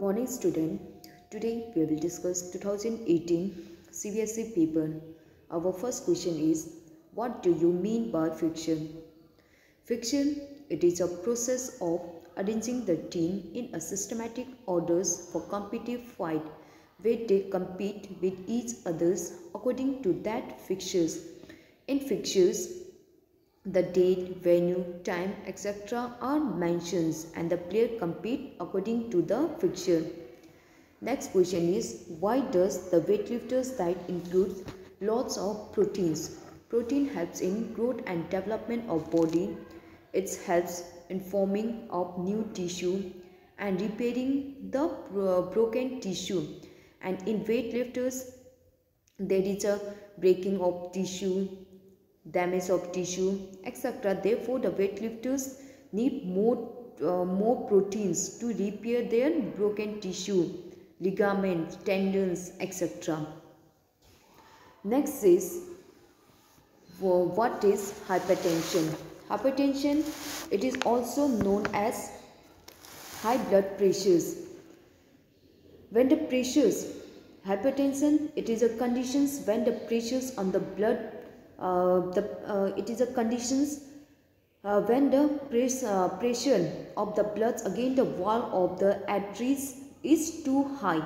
morning student. Today we will discuss 2018 CBSE paper. Our first question is, what do you mean by fiction? Fiction, it is a process of arranging the team in a systematic orders for competitive fight where they compete with each others according to that fixtures. In fixtures, the date, venue, time, etc. are mentioned and the player compete according to the fixture. Next question is, why does the weightlifter's diet include lots of proteins? Protein helps in growth and development of body. It helps in forming of new tissue and repairing the broken tissue. And in weightlifters, there is a breaking of tissue, damage of tissue, etc. Therefore, the weightlifters need more proteins to repair their broken tissue, ligaments, tendons, etc. Next is, what is hypertension? Hypertension, it is also known as high blood pressures. When the pressures, hypertension, it is a conditions when the pressures on the blood it is a conditions when the pressure of the blood against the wall of the arteries is too high.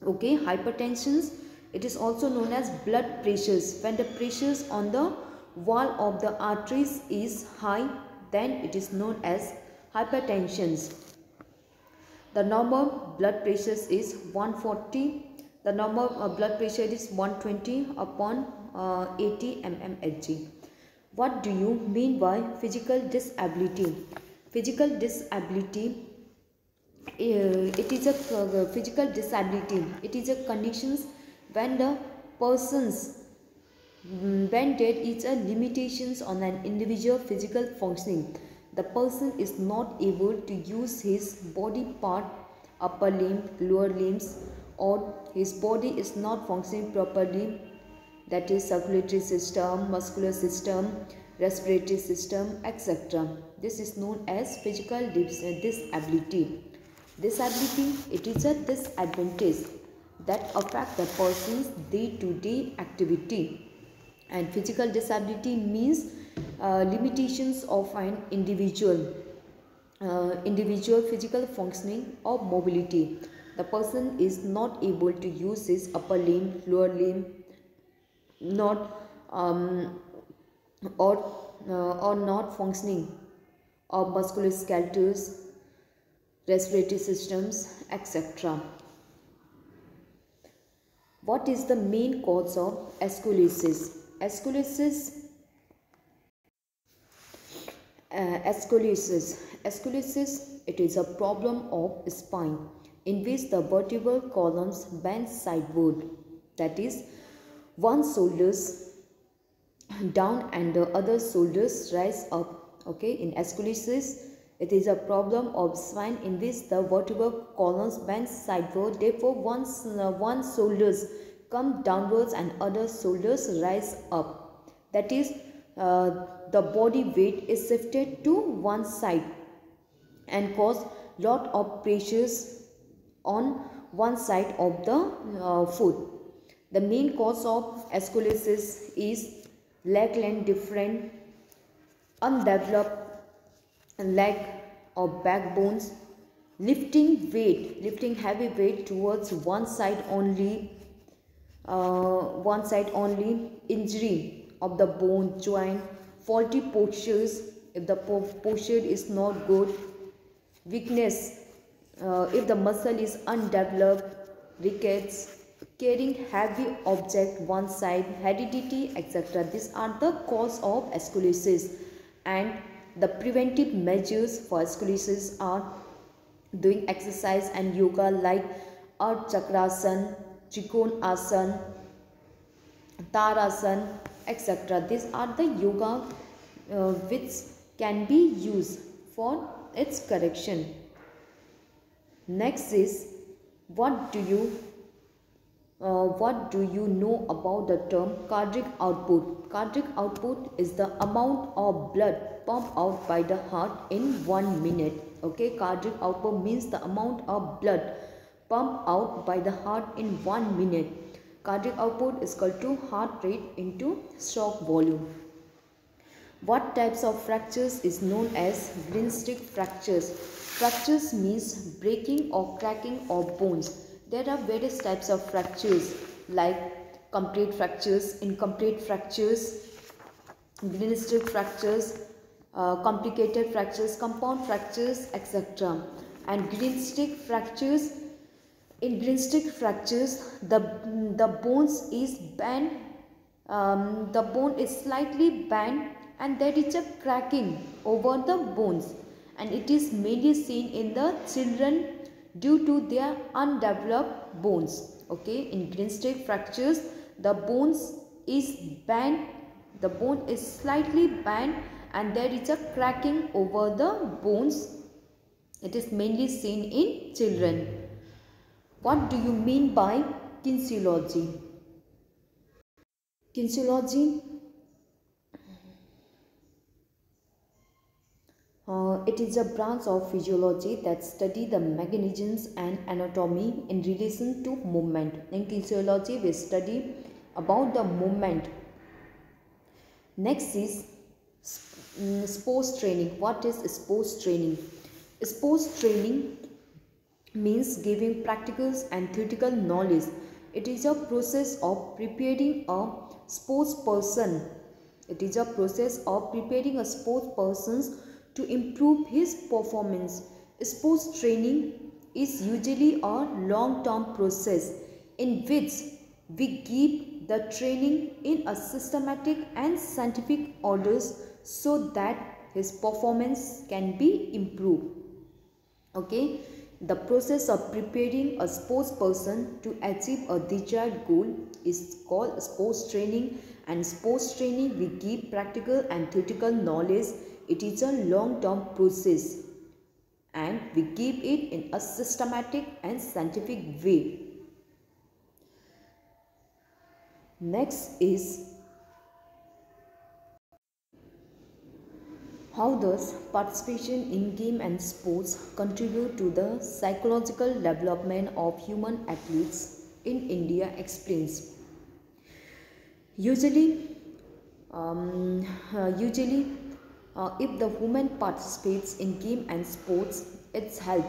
Okay, hypertension, it is also known as blood pressures. When the pressures on the wall of the arteries is high, then it is known as hypertension. The normal blood pressure is 140. The normal blood pressure is 120 upon 80 mmHg. What do you mean by physical disability? Physical disability, it is a physical disability. It is a conditions when the persons when there is a limitations on an individual physical functioning. The person is not able to use his body part, upper limb, lower limbs, or his body is not functioning properly, that is circulatory system, muscular system, respiratory system, etc. This is known as physical disability. Disability, it is a disadvantage that affect the person's day-to-day activity. And physical disability means limitations of an individual physical functioning or mobility. The person is not able to use his upper limb, lower limb, not or not functioning of musculoskeletals, respiratory systems, etc. What is the main cause of scoliosis? Scoliosis, it is a problem of spine in which the vertebral columns bend sideward, that is, one shoulders down and the other shoulders rise up. Okay, in scoliosis, it is a problem of spine in which the vertebral columns bend sideward. Therefore, one shoulders come downwards and other shoulders rise up. That is, the body weight is shifted to one side and cause lot of pressures on one side of the foot. The main cause of scoliosis is leg length different, undeveloped leg or backbones, lifting heavy weight towards one side only, injury of the bone, joint, faulty postures if the posture is not good, weakness if the muscle is undeveloped, rickets, carrying heavy object one side, heredity, etc. These are the cause of scoliosis, and the preventive measures for scoliosis are doing exercise and yoga like Ardha Chakrasana, Trikonasana, Tarasana, etc. These are the yoga which can be used for its correction. Next is, what do you What do you know about the term cardiac output? Cardiac output is the amount of blood pumped out by the heart in 1 minute. Okay, cardiac output means the amount of blood pumped out by the heart in 1 minute. Cardiac output is equal to heart rate into stroke volume. What types of fractures is known as greenstick fractures? Fractures means breaking or cracking of bones. There are various types of fractures like complete fractures, incomplete fractures, greenstick fractures, complicated fractures, compound fractures, etc. And greenstick fractures, in greenstick fractures, the bones is bent, the bone is slightly bent, and there is a cracking over the bones, and it is mainly seen in the children due to their undeveloped bones. Okay, in greenstick fractures, the bones is bent, the bone is slightly bent, and there is a cracking over the bones. It is mainly seen in children. What do you mean by kinesiology? Kinesiology, it is a branch of physiology that study the mechanisms and anatomy in relation to movement. In kinesiology, we study about the movement. Next is sports training. What is sports training? Sports training means giving practical and theoretical knowledge. It is a process of preparing a sports person. It is a process of preparing a sports person to improve his performance. Sports training is usually a long-term process in which we give the training in a systematic and scientific orders so that his performance can be improved. Okay, the process of preparing a sports person to achieve a desired goal is called sports training, and sports training we give practical and theoretical knowledge. It is a long-term process and we give it in a systematic and scientific way. Next is, how does participation in game and sports contribute to the psychological development of human athletes in India? Explains. Usually, if the woman participates in game and sports, it's help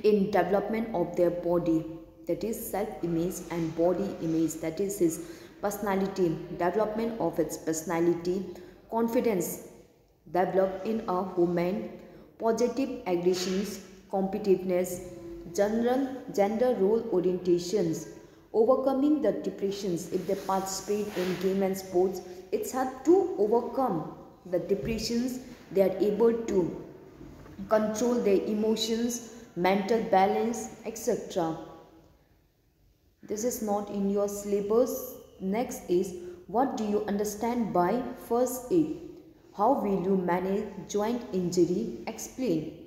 in development of their body, that is self-image, and body image, that is his personality, development of its personality, confidence developed in a woman, positive aggressions, competitiveness, general gender role orientations, overcoming the depressions. If they participate in game and sports, it's hard to overcome the depressions. They are able to control their emotions, mental balance, etc. This is not in your syllabus. Next is, what do you understand by first aid? How will you manage joint injury? Explain.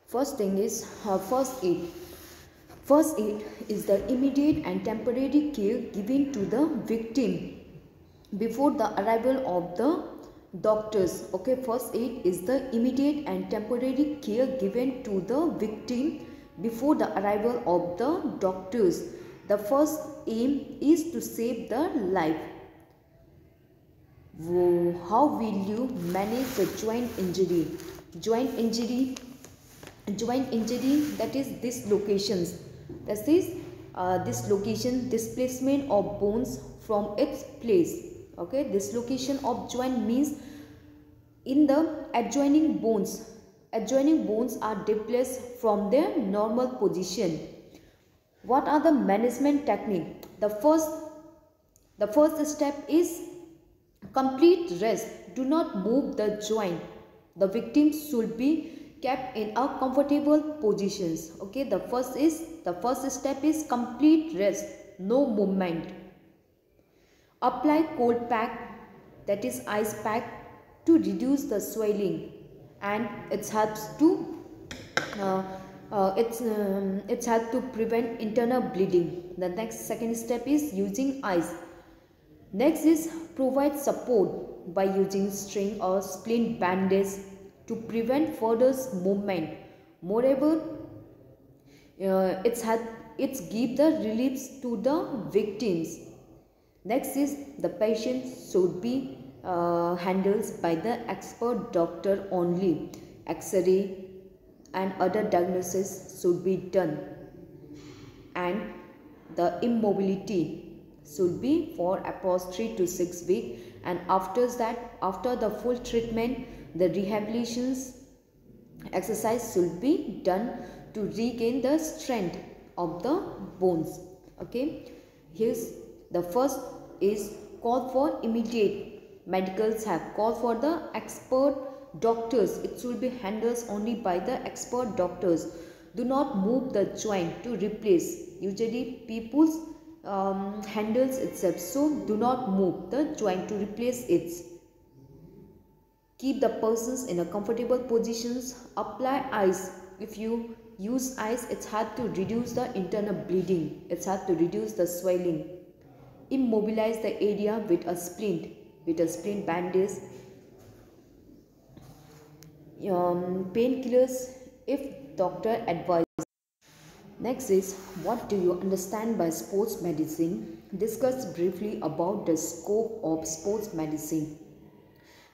First thing is first aid. First aid is the immediate and temporary care given to the victim before the arrival of the doctors. Okay, first aid is the immediate and temporary care given to the victim before the arrival of the doctors. The first aim is to save the life. How will you manage the joint injury? Joint injury, that is dislocations. That is dislocation, displacement of bones from its place. Okay, dislocation of joint means in the adjoining bones are displaced from their normal position. What are the management technique? The first step is complete rest. Do not move the joint. The victim should be kept in a comfortable positions. Okay, the first step is complete rest, no movement. Apply cold pack, that is ice pack, to reduce the swelling, and it helps to It's helped to prevent internal bleeding. The next second step is using ice. Next is provide support by using string or splint bandage to prevent further movement. Moreover, it's give the reliefs to the victims. Next is the patient should be handled by the expert doctor only. X-ray and other diagnosis should be done, and the immobility should be for approximately 3 to 6 weeks, and after that, after the full treatment, the rehabilitations exercise should be done to regain the strength of the bones. Okay, here's the first is call for immediate medicals have call for the expert doctors. It should be handled only by the expert doctors. Do not move the joint to replace. Usually people's handles itself, so do not move the joint to replace it. Keep the persons in a comfortable positions. Apply ice. If you use ice, it's hard to reduce the internal bleeding. It's hard to reduce the swelling. Immobilize the area with a splint bandage. Painkillers if doctor advises. Next is, what do you understand by sports medicine? Discuss briefly about the scope of sports medicine.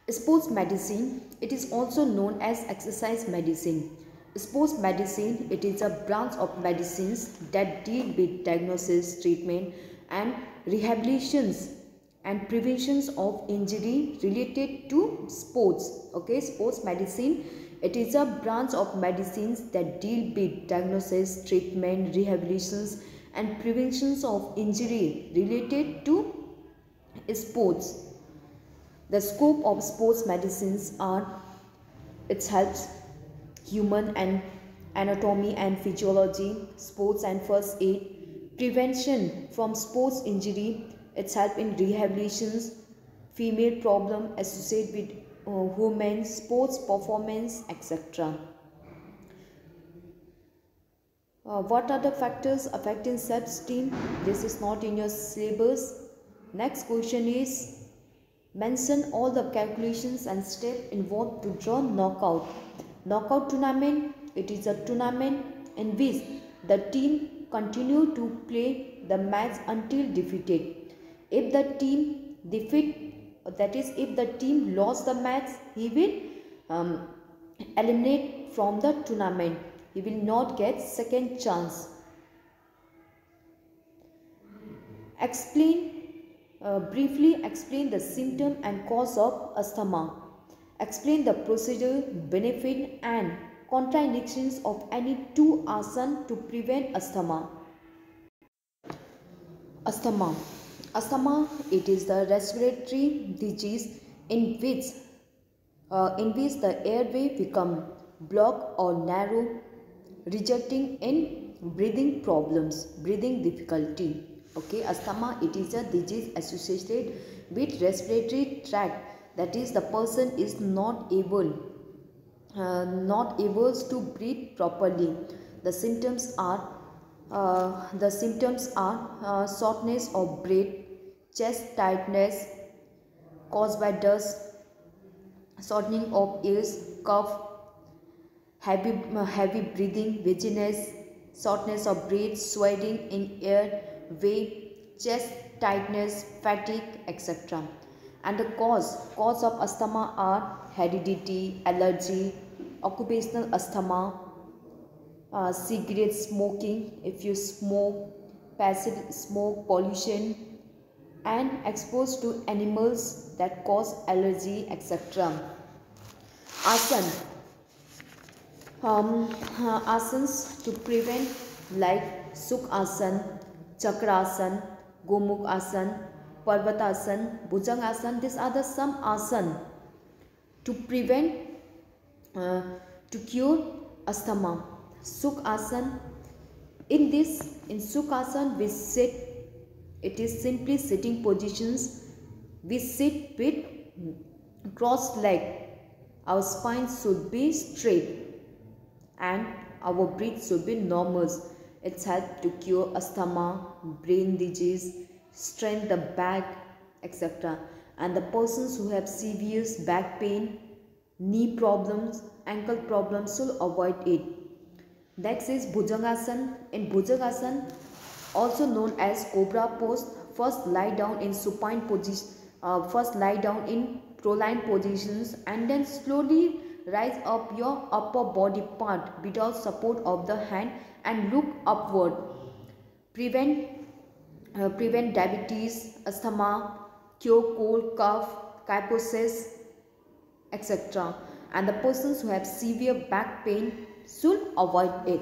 Sports medicine, it is also known as exercise medicine. Sports medicine, it is a branch of medicines that deal with diagnosis, treatment and rehabilitations and preventions of injury related to sports. Okay, sports medicine, it is a branch of medicines that deal with diagnosis, treatment, rehabilitations and preventions of injury related to sports. The scope of sports medicines are, it helps human and anatomy and physiology, sports and first aid, prevention from sports injury, it's help in rehabilitations, female problem associated with women, sports performance, etc. What are the factors affecting self-esteem? This is not in your syllabus. Next question is, mention all the calculations and steps involved to draw knockout. Knockout tournament, it is a tournament in which the team continue to play the match until defeated. If the team if the team lost the match, he will eliminate from the tournament. He will not get second chance. Briefly explain the symptom and cause of asthma. Explain the procedure, benefit and contraindications of any two asana to prevent asthma. Asthma, it is the respiratory disease in which the airway become blocked or narrow, resulting in breathing problems, breathing difficulty. Okay, asthma, it is a disease associated with respiratory tract, that is the person is not able to breathe properly. The symptoms are shortness of breath, chest tightness caused by dust, shortening of ears, cough, heavy breathing, dizziness, shortness of breath, swelling in airway, chest tightness, fatigue, etc. And the cause of asthma are heredity, allergy, occupational asthma, cigarette smoking, if you smoke, passive smoke, pollution, and exposed to animals that cause allergy, etc. Asans to prevent, like Sukhasan, Chakrasan, Gomukhasan, Parvatasan, Bhujangasan. These are the some asan to prevent, to cure asthma. Sukhasan. In Sukhasan we sit. It is simply sitting positions. We sit with crossed leg. Our spine should be straight. and our breath should be normal. It's help to cure asthma, brain disease, strengthen the back, etc. And the persons who have severe back pain, knee problems, ankle problems should avoid it. Next is Bhujangasana. In Bhujangasana, also known as Cobra pose, first lie down in supine position. First lie down in proline positions and then slowly rise up your upper body part without support of the hand and look upward. Prevent diabetes, asthma, cure cold, cough, kyphosis, etc. And the persons who have severe back pain should avoid it.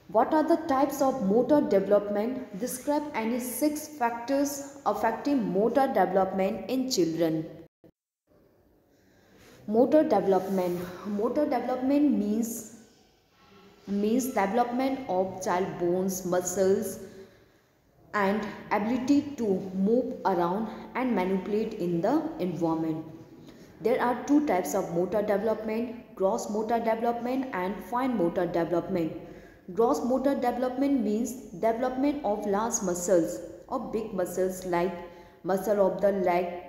What are the types of motor development? Describe any 6 factors affecting motor development in children. Motor development. Motor development means development of child bones, muscles, and ability to move around and manipulate in the environment. There are 2 types of motor development: gross motor development and fine motor development. Gross motor development means development of large muscles or big muscles like muscle of the leg,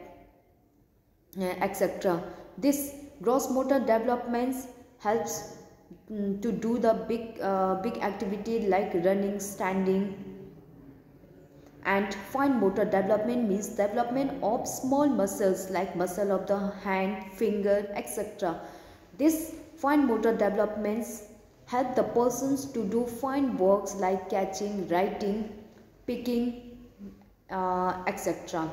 etc. This gross motor developments helps to do the big activity like running, standing. And fine motor development means development of small muscles like muscle of the hand, finger, etc. These fine motor developments help the persons to do fine works like catching, writing, picking, etc.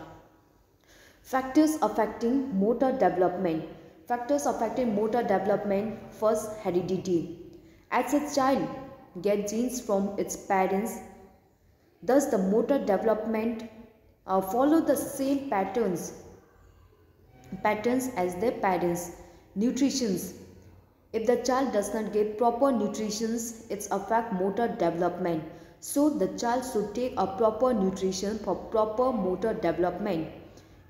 Factors affecting motor development. Factors affecting motor development. First, heredity. As a child gets genes from its parents, thus the motor development follow the same patterns as their parents. Nutrition. If the child does not get proper nutrition, it affects motor development. So the child should take a proper nutrition for proper motor development.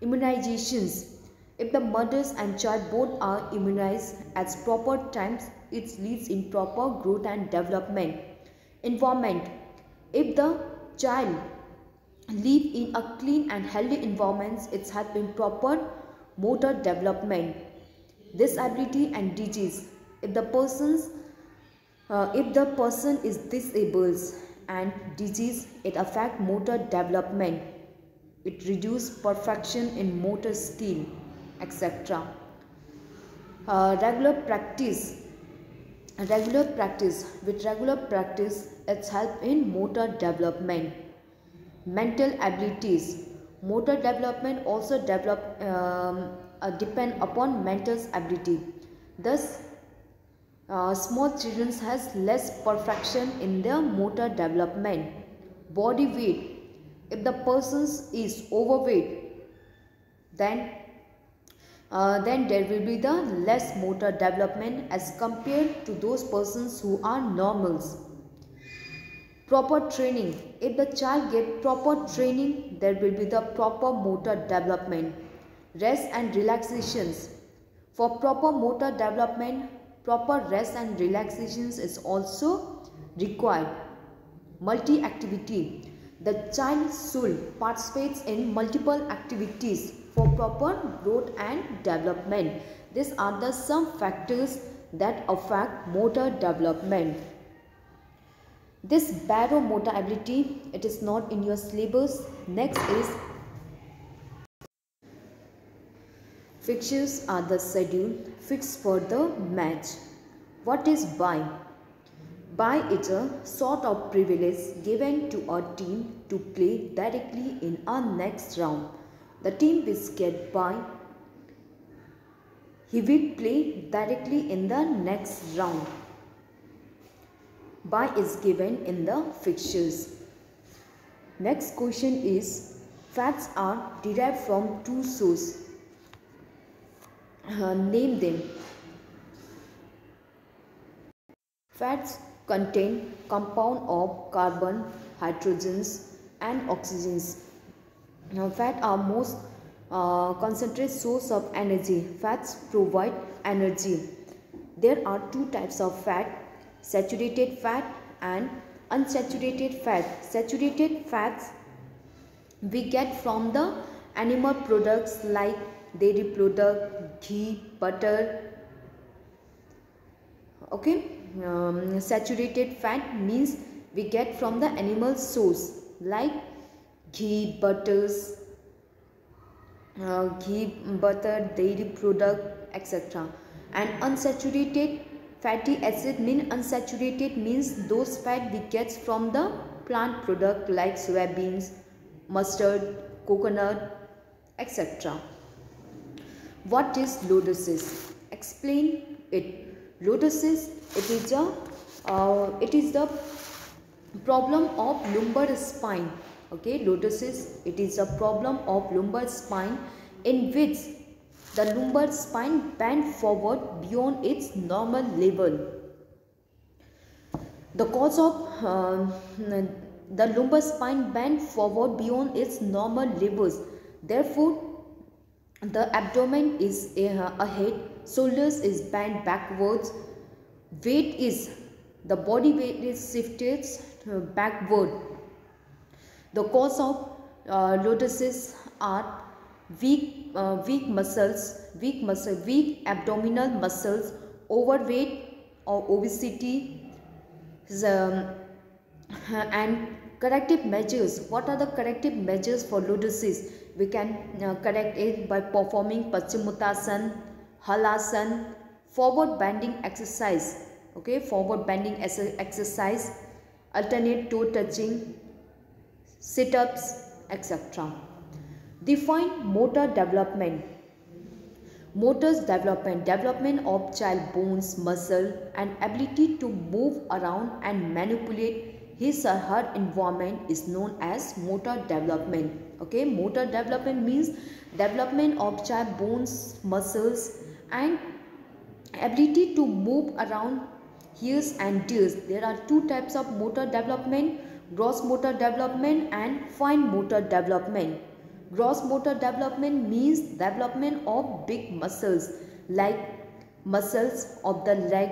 Immunizations. If the mothers and child both are immunized at proper times, it leads in proper growth and development. Environment. If the child live in a clean and healthy environment, it's helping proper motor development. Disability and disease. If the person is disabled and disease, it affects motor development. It reduces perfection in motor skill, etc. Regular practice. With regular practice, it's help in motor development. Mental abilities. Motor development also depend upon mental ability. Thus, small children has less perfection in their motor development. Body weight. If the person is overweight, then there will be the less motor development as compared to those persons who are normals. Proper training. If the child get proper training, there will be the proper motor development. Rest and relaxations. For proper motor development, proper rest and relaxations is also required. Multi-activity. The child should participate in multiple activities for proper growth and development. These are the some factors that affect motor development. This baromotor ability, it is not in your syllabus. Next is fixtures are the schedule fixed for the match. What is bye? Bye is a sort of privilege given to a team to play directly in our next round. The team which get bye, he will play directly in the next round. Bye is given in the fixtures. Next question is, facts are derived from 2 sources. Name them. Fats contain compound of carbon, hydrogens and oxygens. Fat are most concentrated source of energy. Fats provide energy. There are two types of fat, saturated fat and unsaturated fat. Saturated fats we get from the animal products like dairy product, ghee, butter. Okay, saturated fat means we get from the animal source like ghee, butter, dairy product, etc. And unsaturated fatty acid means those fat we get from the plant product like soybeans, mustard, coconut, etc. What is lordosis? Explain it. Lordosis, it is the problem of lumbar spine. Okay, lordosis, it is a problem of lumbar spine in which the lumbar spine bend forward beyond its normal level. The cause of the lumbar spine bend forward beyond its normal levels. Therefore, the abdomen is ahead, shoulders is bent backwards, the body weight is shifted backward. The cause of lordosis are weak abdominal muscles, overweight or obesity, and corrective measures. What are the corrective measures for lordosis? We can correct it by performing Paschimottanasana, Halasana, forward bending exercise. Okay, forward bending exercise, alternate toe touching, sit-ups, etc. Define motor development. Motor's development of child bones, muscle and ability to move around and manipulate his or her environment is known as motor development. Okay, motor development means development of child bones, muscles and ability to move around his and theirs. There are two types of motor development, gross motor development and fine motor development. Gross motor development means development of big muscles like muscles of the leg,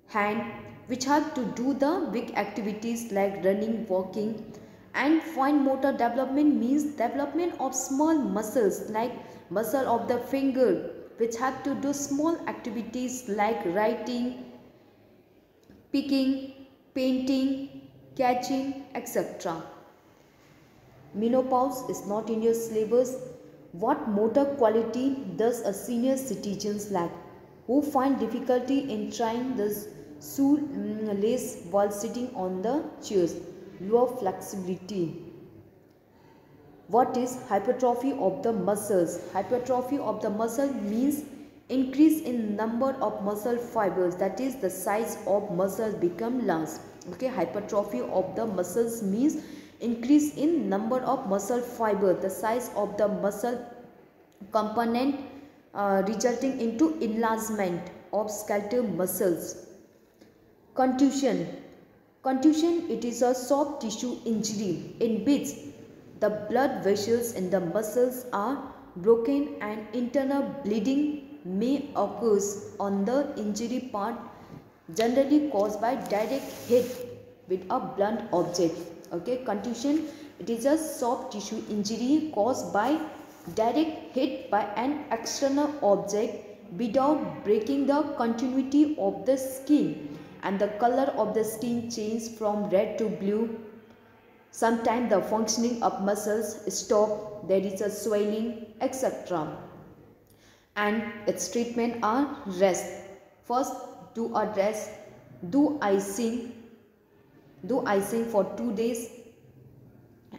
hand, which have to do the big activities like running, walking. And fine motor development means development of small muscles like muscle of the finger, which have to do small activities like writing, picking, painting, catching, etc. Menopause is not in your syllabus. What motor quality does a senior citizen lack who find difficulty in trying the shoelace while sitting on the chairs? Lower flexibility. What is hypertrophy of the muscles? Hypertrophy of the muscle means increase in number of muscle fibers, that is the size of muscles become large. Okay, hypertrophy of the muscles means increase in number of muscle fiber, the size of the muscle component resulting into enlargement of skeletal muscles. Contusion. Contusion, it is a soft tissue injury in which the blood vessels in the muscles are broken and internal bleeding may occur on the injury part, generally caused by direct hit with a blunt object. Okay, contusion, it is a soft tissue injury caused by direct hit by an external object without breaking the continuity of the skin, and the color of the skin changes from red to blue. Sometimes the functioning of muscles stop, there is a swelling, etc. And its treatment are rest. First, do a rest, do icing for 2 days,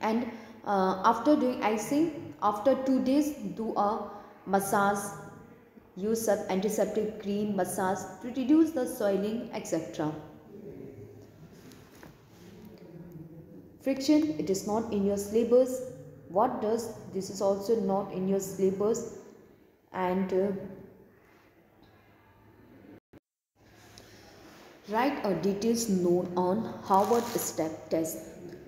and after doing icing, after 2 days, do a massage, use some antiseptic cream, massage to reduce the swelling, etc. Friction, it is not in your syllabus. What does? This is also not in your syllabus. And write a details note on Harvard step test.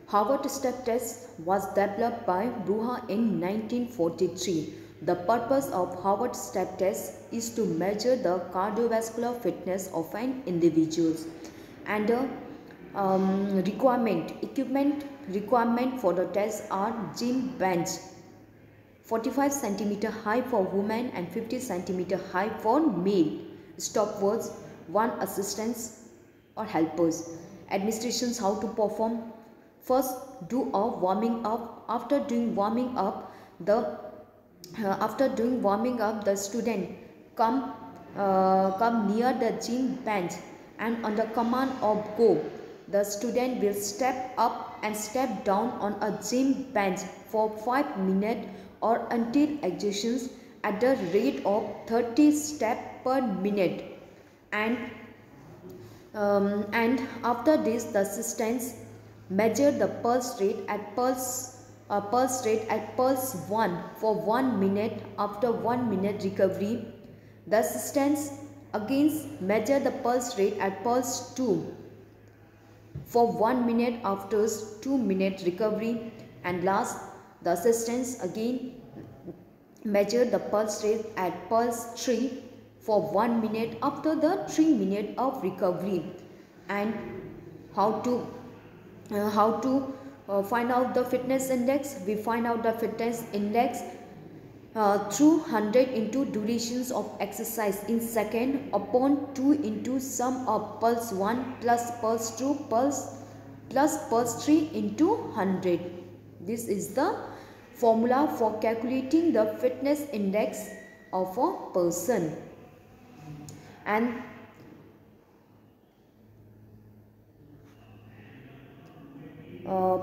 Harvard step test was developed by Bruha in 1943 The purpose of Harvard step test is to measure the cardiovascular fitness of an individual, and the equipment requirement for the test are gym bench 45 cm high for women and 50 cm high for male, stopwatch, one assistants or helpers. Administrations how to perform. First, do a warming up. After doing warming up, the student come near the gym bench, and on the command of go, the student will step up and step down on a gym bench for 5 minutes or until exertions at the rate of 30 steps per minute, and after this the assistants measure the pulse rate at pulse 1 for 1 minute. After 1 minute recovery, the assistants again measure the pulse rate at pulse 2 for 1 minute after 2-minute recovery, and last the assistants again measure the pulse rate at pulse 3 for 1 minute after the 3 minutes of recovery. And how to find out the fitness index? We find out the fitness index through 100 into durations of exercise in second upon 2 into sum of pulse 1 plus pulse 2 plus pulse 3 into 100. This is the formula for calculating the fitness index of a person. And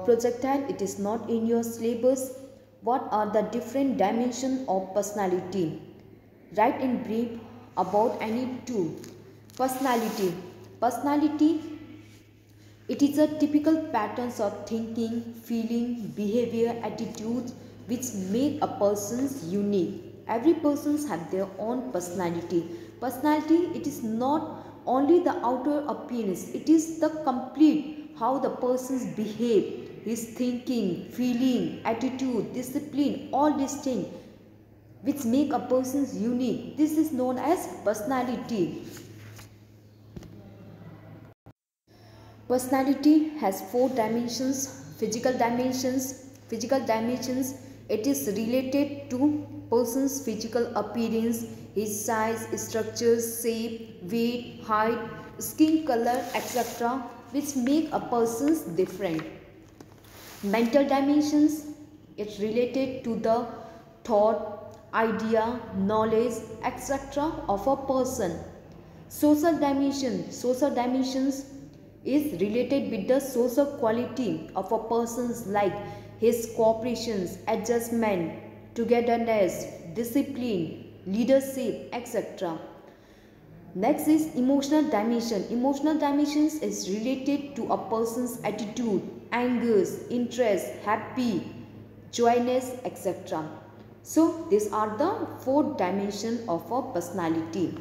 projectile, it is not in your syllabus. What are the different dimensions of personality? Write in brief about any two. Personality, it is a typical patterns of thinking, feeling, behavior, attitudes which make a person's unique. Every person has their own personality. Personality, it is not only the outer appearance, it is the complete how the persons behave, his thinking, feeling, attitude, discipline, all these things which make a person's unique. This is known as personality. Personality has 4 dimensions. Physical dimensions, it is related to person's physical appearance, his size, structure, shape, weight, height, skin color, etc., which make a person's different. Mental dimensions, it's related to the thought, idea, knowledge, etc. of a person. Social dimensions is related with the social quality of a person's, like his cooperation, adjustment, togetherness, discipline, leadership, etc. Next is emotional dimension. Emotional dimensions is related to a person's attitude, angers, interest, happy, joyness, etc. So these are the 4 dimensions of a personality.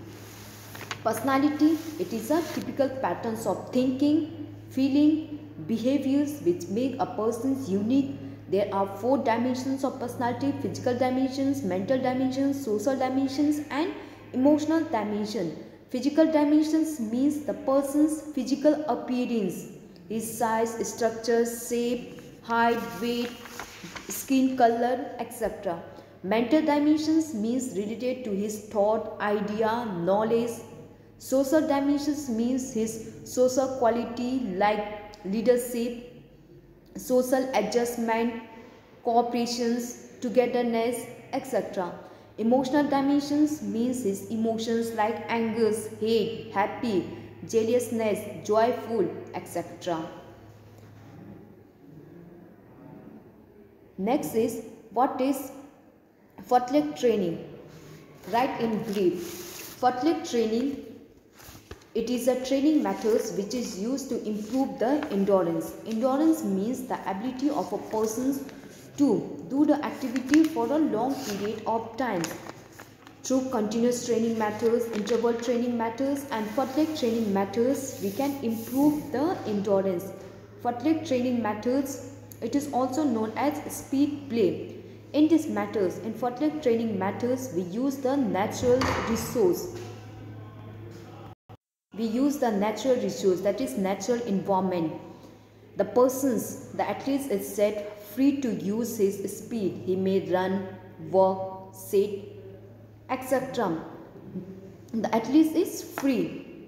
Personality, it is a typical patterns of thinking, feeling, behaviors which make a person's unique. There are 4 dimensions of personality: physical dimensions, mental dimensions, social dimensions, and emotional dimension. Physical dimensions means the person's physical appearance, his size, structure, shape, height, weight, skin color, etc. Mental dimensions means related to his thought, idea, knowledge. Social dimensions means his social quality like leadership, social adjustment, cooperations, togetherness, etc. Emotional dimensions means his emotions like anger, hate, happy, jealousness, joyful, etc. Next is, what is footwork training? Write in brief. Footwork training, it is a training method which is used to improve the endurance. Endurance means the ability of a person to do the activity for a long period of time. Through continuous training methods, interval training methods, and footwork training methods, we can improve the endurance. Footwork training methods, it is also known as speed play. In this matters, in athlete training matters, we use the natural resource. We use the natural resource, that is natural environment. The athletes is set free to use his speed. He may run, walk, sit, etc. The athlete is free.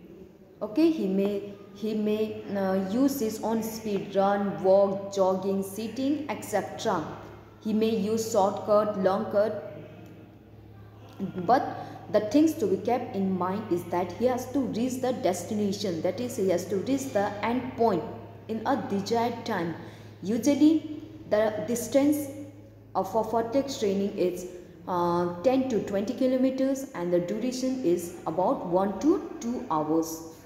Okay, he may use his own speed, run, walk, jogging, sitting, etc. He may use shortcut, long cut, but the things to be kept in mind is that he has to reach the destination, that is he has to reach the end point in a desired time. Usually the distance for athletics training is 10 to 20 kilometers and the duration is about 1 to 2 hours.